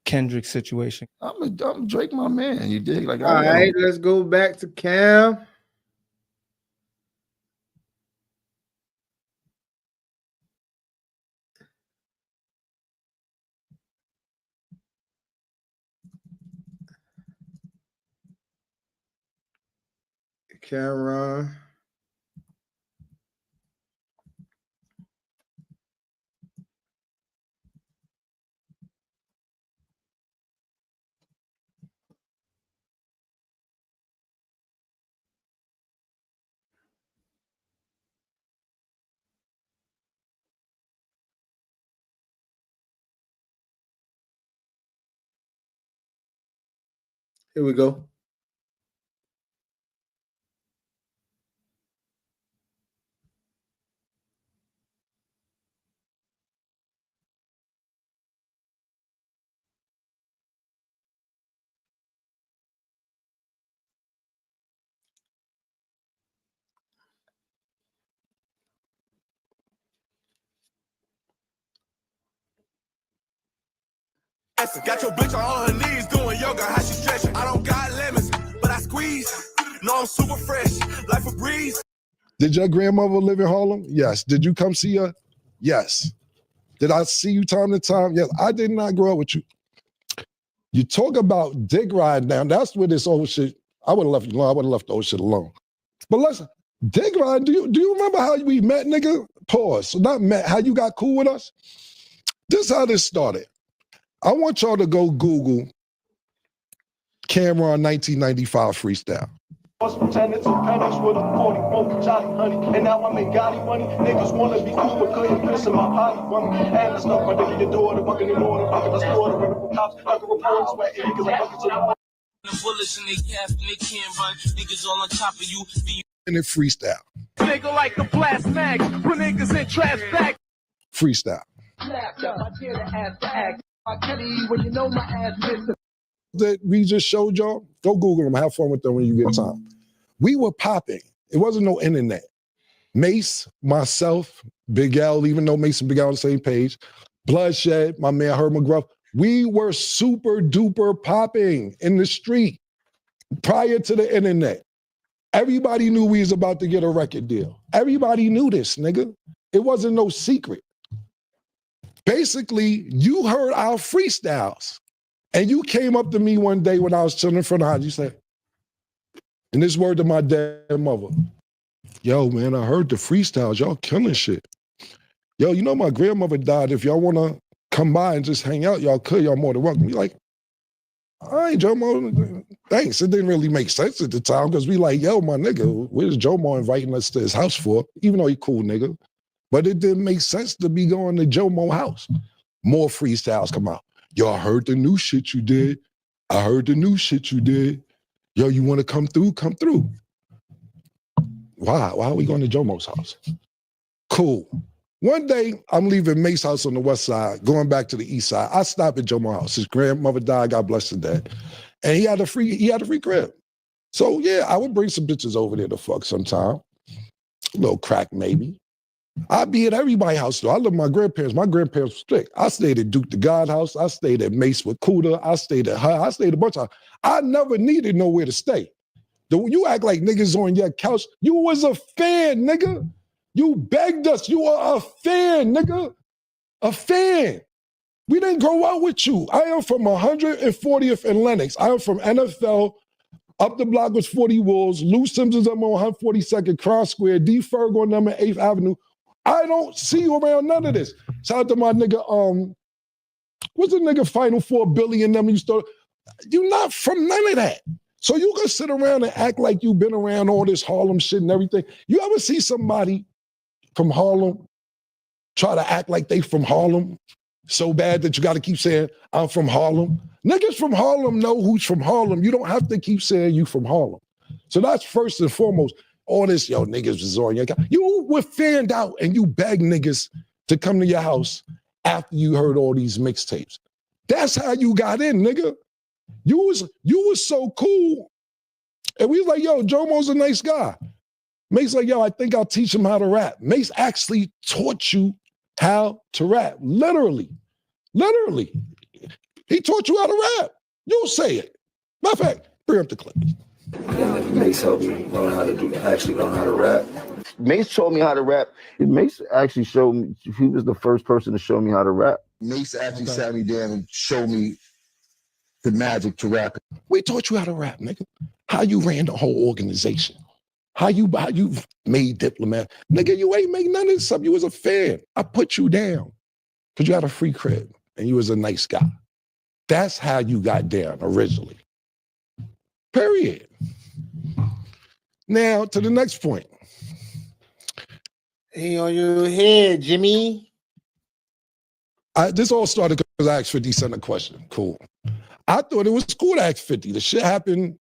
Kendrick situation? I'm Drake, my man. You dig? Like, all right, let's go back to Cam. Camron. Here we go. Got your bitch on her knees doing yoga, how she stretching. I don't got lemons, but I squeeze. No, I'm super fresh, life a breeze. Did your grandmother live in Harlem? Yes. Did you come see her? Yes. Did I see you time to time? Yes. I did not grow up with you. You talk about dick ride now. That's where this old shit, I would have left you alone. I would have left the old shit alone. But listen, dick ride, do you remember how we met, nigga? Pause. So not met, how you got cool with us? This is how this started. I want y'all to go Google Camron 1995 freestyle. Lieutenants and pennies with a 44 Johnny honey. And now I'm in Gotti money. Niggas wanna be cool, but couldn't piss in my potty money. And the stuff my nigga, your daughter, fucking in order, fucking the store, the cops, like a report, sweating niggas like buckets of the bullets in they cap and they can't run. Niggas all on top of you. And it freestyle. Nigga like the blast mag, put niggas in trash bag. Freestyle. That we just showed y'all, go Google them, have fun with them when you get time. We were popping. It wasn't no internet. Mace, myself, Big L, even though Mace and Big L on the same page, Bloodshed, my man Herb McGruff, we were super duper popping in the street prior to the internet. Everybody knew we was about to get a record deal. Everybody knew this, nigga. It wasn't no secret. Basically, you heard our freestyles. And you came up to me one day when I was chilling in front of the house. You said, and this word to my dead mother, yo, man, I heard the freestyles. Y'all killing shit. Yo, you know my grandmother died. If y'all want to come by and just hang out, y'all could. Y'all more than welcome. You like, all right, Jomo, thanks. It didn't really make sense at the time because we like, yo, my nigga, where's Jomo inviting us to his house for? Even though he cool nigga. But it didn't make sense to be going to Jomo house. More freestyles come out. Yo, I heard the new shit you did. I heard the new shit you did. Yo, you want to come through? Come through. Why? Why are we going to Jomo's house? Cool. One day, I'm leaving Mace's house on the west side, going back to the east side. I stop at Jomo's house. His grandmother died, God bless her dad. And he had a free crib. So yeah, I would bring some bitches over there to fuck sometime. A little crack maybe. I'd be at everybody's house though. I love my grandparents. My grandparents were strict. I stayed at Duke the God house. I stayed at Mace with Cuda. I stayed at her. I stayed a bunch of times. I never needed nowhere to stay. You act like niggas on your couch. You was a fan, nigga. You begged us. You are a fan, nigga. A fan. We didn't grow up with you. I am from 140th and Lenox. I am from NFL. Up the block was 40 Wolves. Lou Simpson's on 142nd Cross Square. D. Ferg on number 8th Avenue. I don't see you around none of this. Shout out to my nigga, what's the nigga Final Four Billy and them used to, you're not from none of that. So you can sit around and act like you've been around all this Harlem shit and everything. You ever see somebody from Harlem try to act like they from Harlem so bad that you got to keep saying, I'm from Harlem? Niggas from Harlem know who's from Harlem. You don't have to keep saying you from Harlem. So that's first and foremost. All this, yo, niggas was on your couch. You were fanned out and you begged niggas to come to your house after you heard all these mixtapes. That's how you got in, nigga. You was so cool. And we was like, yo, Jomo's a nice guy. Mace like, yo, I think I'll teach him how to rap. Mace actually taught you how to rap. Literally. Literally. He taught you how to rap. You'll say it. Matter of fact, bring up the clip. Mace helped me learn how to rap. Mace taught me how to rap. Mace actually showed me, he was the first person to show me how to rap. Mace actually sat me down and showed me the magic to rap. We taught you how to rap, nigga. How you ran the whole organization. How you made Diplomat. Nigga, you ain't make none of this stuff. You was a fan. I put you down because you had a free crib and you was a nice guy. That's how you got down originally. Period. Now to the next point. Hey, on your head, Jimmy. This all started because I asked 50 Cent a question. Cool. I thought it was cool to ask 50. The shit happened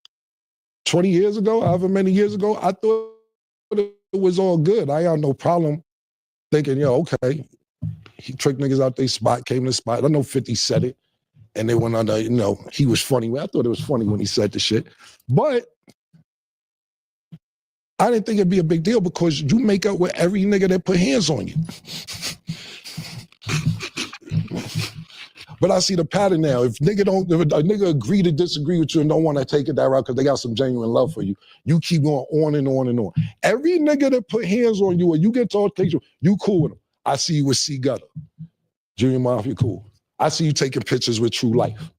20 years ago, however many years ago. I thought it was all good. I had no problem thinking, yo, okay. He tricked niggas out their spot, came to the spot. I know 50 said it. And they went on the, he was funny. I thought it was funny when he said the shit. But I didn't think it'd be a big deal because you make up with every nigga that put hands on you. But I see the pattern now. If a nigga agree to disagree with you and don't want to take it that route because they got some genuine love for you, you keep going on and on and on. Every nigga that put hands on you or you get told you cool with them. I see you with C Gutter. Junior Mafia, cool. I see you taking pictures with True Life.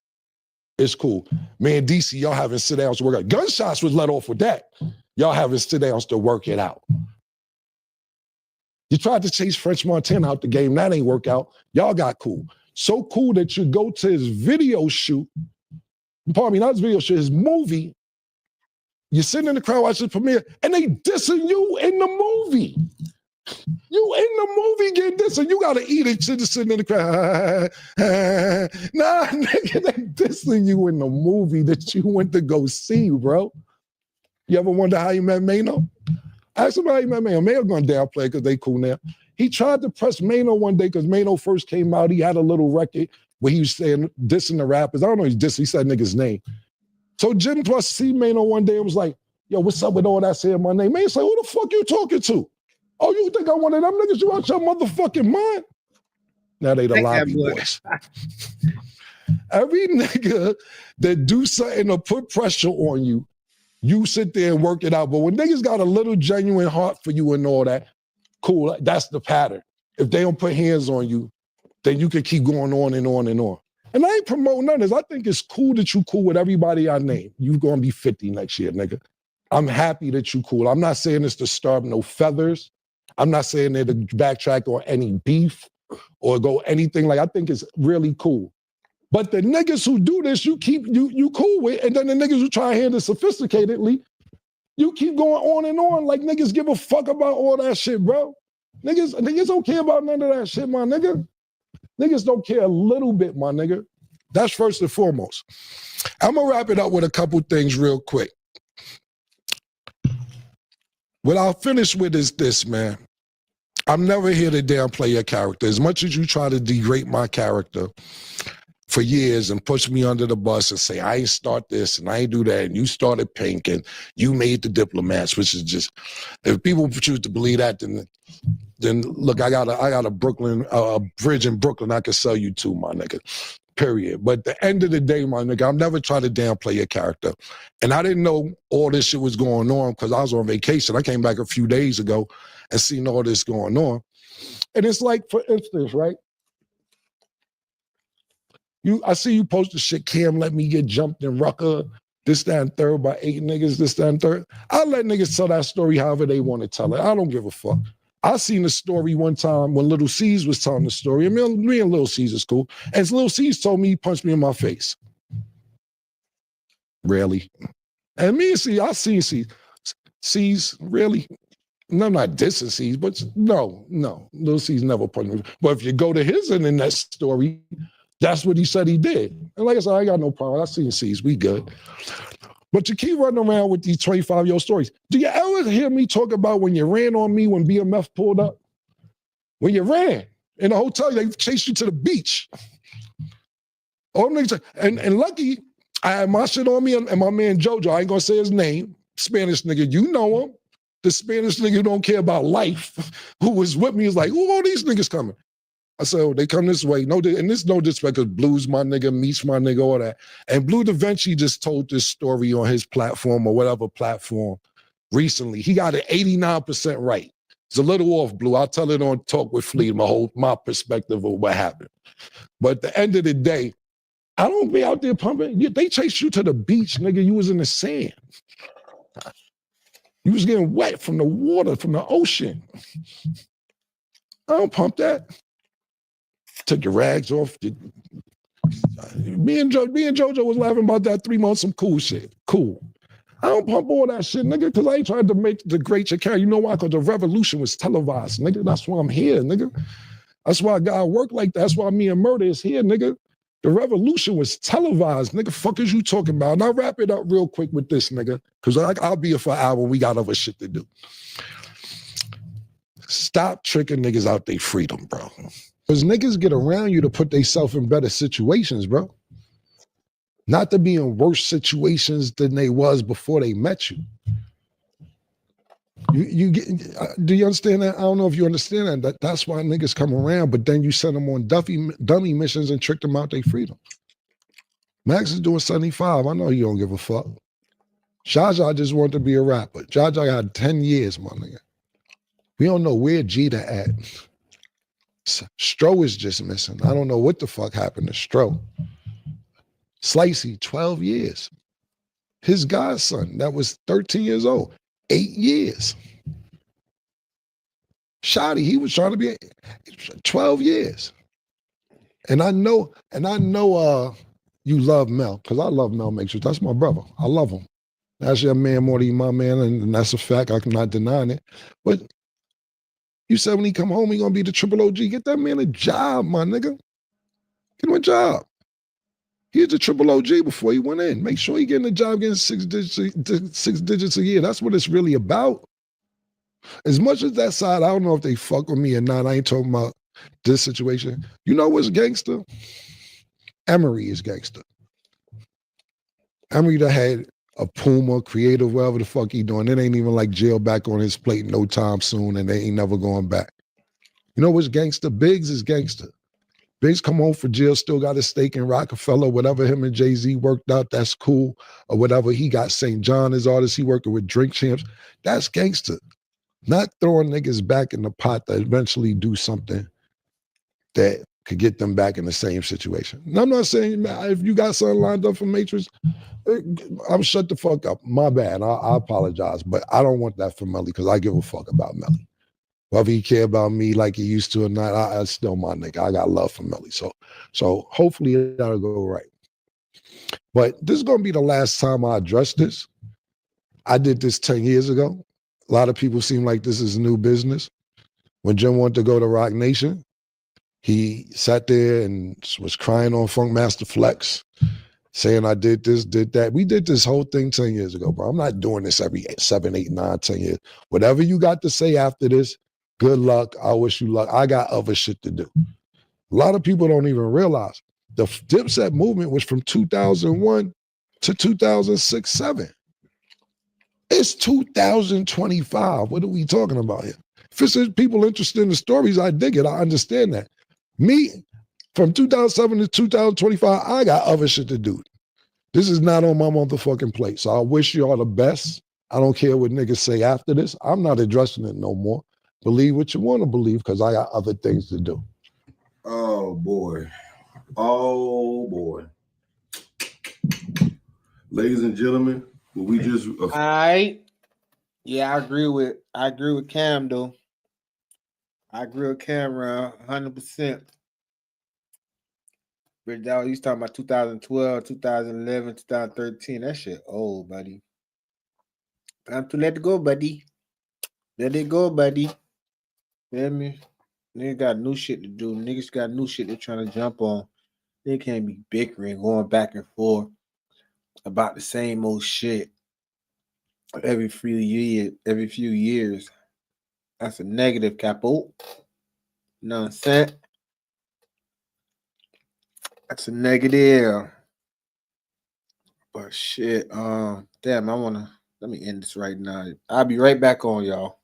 It's cool. Man, DC, y'all having sit-downs to work out. Gunshots was let off with that. Y'all having sit-downs to work it out. You tried to chase French Montana out the game. That ain't work out. Y'all got cool. So cool that you go to his video shoot. Pardon me, not his video shoot, his movie. You're sitting in the crowd watching the premiere, and they dissing you in the movie. You in the movie getting dissing. You got to eat it. Just sitting in the crowd. Nah, nigga, they dissing you in the movie that you went to go see, bro. You ever wonder how you met Mano? Ask him how you met Mano. Mano gonna downplay because they cool now. He tried to press Mano one day because Mano first came out. He had a little record where he was saying, dissing the rappers. I don't know, he's dissing. He said nigga's name. So Jim Plus see Mano one day and was like, yo, what's up with all that saying my name? Mano said, who the fuck you talking to? Oh, you think I'm one of them niggas? You out your motherfucking mind? Now they the lobby boys. Every nigga that do something to put pressure on you, you sit there and work it out. But when niggas got a little genuine heart for you and all that, cool, that's the pattern. If they don't put hands on you, then you can keep going on and on and on. And I ain't promoting none of this. I think it's cool that you cool with everybody I name. You gonna be 50 next year, nigga. I'm happy that you cool. I'm not saying this to starve no feathers. I'm not saying that to backtrack on any beef or go anything like. I think it's really cool. But the niggas who do this, you cool with, and then the niggas who try to handle it sophisticatedly, you keep going on and on like niggas give a fuck about all that shit, bro. Niggas don't care about none of that shit, my nigga. Niggas don't care a little bit, my nigga. That's first and foremost. I'm gonna wrap it up with a couple things real quick. What I'll finish with is this, man. I'm never here to downplay your character. As much as you try to degrade my character for years and push me under the bus and say, I ain't start this and I ain't do that, and you started Pink and you made the Diplomats, which is just, if people choose to believe that, then look, I got a bridge in Brooklyn I can sell you to, my nigga. Period. But at the end of the day, my nigga, I'm never trying to downplay your character. And I didn't know all this shit was going on because I was on vacation. I came back a few days ago and seen all this going on. And it's like, for instance, right? I see you post the shit, Cam let me get jumped in Rucker, this, that, and third by 8 niggas, this, that, and third. I'll let niggas tell that story however they want to tell it. I don't give a fuck. I seen the story one time when Little C's was telling the story. I mean, me and Little C's is cool. And Little C's told me he punched me in my face. Really? And me and C, I seen C's. C's, really? No, I'm not dissing C's, but no. Little C's never punched me. But if you go to his internet story, that's what he said he did. And like I said, I ain't got no problem. I seen C's, we good. But you keep running around with these 25-year-old stories. Do you ever hear me talk about when you ran on me when BMF pulled up? When you ran in a hotel, they chased you to the beach. And lucky, I had my shit on me and my man JoJo, I ain't gonna say his name, Spanish nigga, you know him. The Spanish nigga who don't care about life, who was with me, is like, who all these niggas coming? I said, oh, they come this way. No, and this no disrespect, because Blue's my nigga, Meat's my nigga, all that. And Blue Da Vinci just told this story on his platform or whatever platform recently. He got it 89% right. It's a little off, Blue. I'll tell it on Talk with Fleet, my perspective of what happened. But at the end of the day, I don't be out there pumping. They chased you to the beach, nigga. You was in the sand. You was getting wet from the water, from the ocean. I don't pump that. Took your rags off. Me and JoJo was laughing about that 3 months, some cool shit. Cool. I don't pump all that shit, nigga, because I ain't trying to degrade your character. You know why? Because the revolution was televised, nigga. That's why I'm here, nigga. That's why I gotta work like that. That's why me and Murder is here, nigga. The revolution was televised, nigga. Fuck is you talking about? And I'll wrap it up real quick with this, nigga, because I'll be here for an hour. We got other shit to do. Stop tricking niggas out their freedom, bro. Because niggas get around you to put themselves in better situations, bro. Not to be in worse situations than they was before they met you. You get? Do you understand that? I don't know if you understand that. That's why niggas come around, but then you send them on dummy missions and trick them out their freedom. Max is doing 75. I know you don't give a fuck. Jaja just wanted to be a rapper. Jaja had 10 years, my nigga. We don't know where Jeter at. Stro is just missing. I don't know what the fuck happened to Stro. Slicey, 12 years. His godson, that was 13 years old, 8 years. Shotty, he was trying to be 12 years. And I know you love Mel, because I love Mel Matrix. That's my brother. I love him. That's your man more than my man, and that's a fact. I'm not denying it. But you said when he come home, he gonna be the triple OG. Get that man a job, my nigga. Get him a job. He's a triple OG before he went in. Make sure he getting a job, getting 6 digits a year. That's what it's really about. As much as that side, I don't know if they fuck with me or not. I ain't talking about this situation. You know what's gangster? Emery is gangster. Emery that had a Puma, creative, whatever the fuck he doing. It ain't even like jail back on his plate no time soon, and they ain't never going back. You know what's gangster? Biggs is gangster. Biggs come home for jail, still got a stake in Rockefeller, whatever him and Jay-Z worked out, that's cool. Or whatever, he got St. John as artist, he working with Drink Champs. That's gangster. Not throwing niggas back in the pot that eventually do something that could get them back in the same situation. And I'm not saying, man, if you got something lined up for Matrix, I'm shut the fuck up. My bad. I apologize, but I don't want that for Melly because I give a fuck about Melly. Whether he care about me like he used to or not, I still my nigga. I got love for Melly. So hopefully that'll go right. But this is gonna be the last time I address this. I did this 10 years ago. A lot of people seem like this is new business. When Jim wanted to go to Rock Nation, he sat there and was crying on Funk Master Flex, saying I did this, did that. We did this whole thing 10 years ago, bro. I'm not doing this every 7, 8, 9, 10 years. Whatever you got to say after this, good luck. I wish you luck. I got other shit to do. A lot of people don't even realize the Dipset movement was from 2001 to 2006, 7. It's 2025. What are we talking about here? If it's people interested in the stories, I dig it. I understand that. Me, from 2007 to 2025, I got other shit to do. This is not on my motherfucking plate. So I wish you all the best. I don't care what niggas say after this. I'm not addressing it no more. Believe what you want to believe because I got other things to do. Oh, boy. Oh, boy. Ladies and gentlemen, we just... All right. Yeah, I agree with Cam, though. I agree with Camron 100%. But that he's talking about 2012, 2011, 2013. That shit old, buddy. Time to let it go, buddy. Let it go, buddy. Feel me? Niggas got new shit to do. Niggas got new shit they're trying to jump on. They can't be bickering, going back and forth about the same old shit every few years. That's a negative, Capo. You know what I'm saying? That's a negative. But shit, damn, let me end this right now. I'll be right back on, y'all.